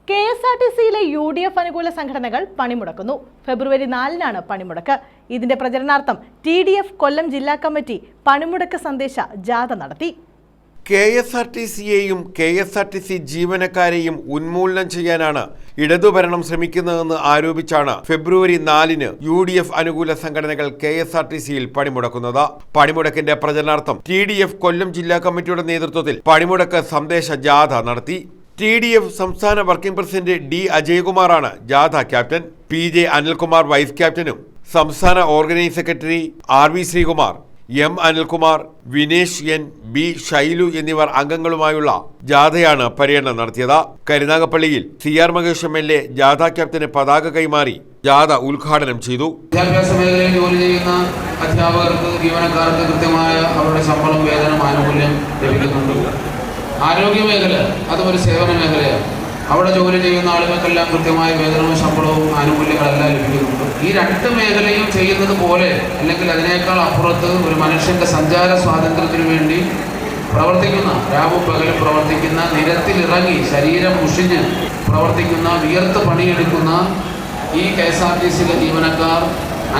KSRTCയിലെ UDF അനുകൂല സംഘടനകൾ പണിമുടക്കുന്നു. ഫെബ്രുവരി 4-നാണ് പണിമുടക്ക്. ഇതിന്റെ പ്രചരണാർത്ഥം TDF കൊല്ലം ജില്ലാ കമ്മിറ്റി പണിമുടക്ക് സന്ദേശ ജാഥ നടത്തി. KSRTCയെയും KSRTC ജീവനക്കാരെയും ഉന്മൂലനം ചെയ്യാനാണ് ഇടതുഭരണം ശ്രമിക്കുന്നതെന്ന് ആരോപിച്ചാണ് ഫെബ്രുവരി 4-ന് UDF അനുകൂല സംഘടനകൾ KSRTCയിൽ പണിമുടക്കുന്നത്. പണിമുടക്കിന്റെ പ്രചരണാർത്ഥം TDF കൊല്ലം ജില്ലാ കമ്മിറ്റിയുടെ നേതൃത്വത്തിൽ പണിമുടക്ക് സന്ദേശ ജാഥ നടത്തി. TDF സംസ്ഥാന വർക്കിംഗ് പ്രസിഡന്റ് D. അജയ്കുമാറാണ് ജാഥ ക്യാപ്റ്റൻ. PJ അനിൽകുമാർ വൈസ് ക്യാപ്റ്റനും സംസ്ഥാന organising secretary RV Sreekumar, M. Anilkumar, Vinesh N. B. Shylu എന്നിവർ അംഗങ്ങളുമായുള്ള ജാഥയാണ് പര്യടനം നടത്തിയത്. കരുനാഗപ്പള്ളിയിൽ CR മഹേഷ് MLA ജാഥ ക്യാപ്റ്റന് പതാക കൈമാറി ജാഥ ഉദ്ഘാടനം ചെയ്തു. വിദ്യാഭ്യാസ മേഖലയിൽ ജോലി ചെയ്യുന്ന അധ്യാപകർക്ക്, ജീവനക്കാർക്ക് കൃത്യമായ അവരുടെ ശമ്പളം, വേതനം, ആനുകൂല്യം ലഭിക്കുന്നുണ്ട്. ആരോഗ്യ മേഖല അതും ഒരു സേവന മേഖലയാണ്. അവിടെ ജോലി ചെയ്യുന്ന ആളുകൾക്കെല്ലാം കൃത്യമായ വേതനവും ശമ്പളവും ആനുകൂല്യങ്ങളെല്ലാം ലഭിക്കുന്നുണ്ട്. ഈ രണ്ട് മേഖലയും ചെയ്യുന്നത് പോലെ അല്ലെങ്കിൽ അതിനേക്കാൾ അപ്പുറത്ത് ഒരു മനുഷ്യന്റെ സഞ്ചാര സ്വാതന്ത്ര്യത്തിനു വേണ്ടി പ്രവർത്തിക്കുന്ന, രാവും പകലും പ്രവർത്തിക്കുന്ന, നിരത്തിലിറങ്ങി ശരീരം മുഷിഞ്ഞ് പ്രവർത്തിക്കുന്ന, വിയർത്ത് പണിയെടുക്കുന്ന ഈ KSRTCയിലെ ജീവനക്കാർ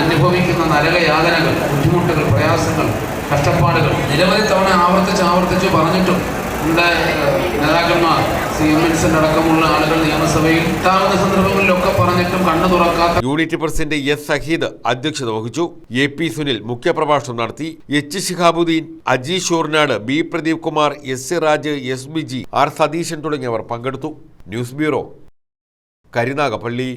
അനുഭവിക്കുന്ന നരകയാതനകൾ, ബുദ്ധിമുട്ടുകൾ, പ്രയാസങ്ങൾ, കഷ്ടപ്പാടുകൾ നിരവധി തവണ ആവർത്തിച്ച് പറഞ്ഞിട്ടും നേതാക്കന്മാർ, CMNs അടക്കമുള്ള ആളുകൾ നിയമസഭയിൽ എത്താവുന്ന സന്ദർഭങ്ങളിലൊക്കെ പറഞ്ഞിട്ടും കണ്ണു തുറക്കാത്ത യൂണിറ്റ് പ്രസിഡന്റ് S. സഹീദ് അധ്യക്ഷത വഹിച്ചു. AP. സുനിൽ മുഖ്യപ്രഭാഷണം നടത്തി. H. Shihabuddin, Aji Sooranad, B. Pradeep Kumar, S. Raj, SBG, R. Satheesan തുടങ്ങിയവർ പങ്കെടുത്തു. News bureau, Karunagappally.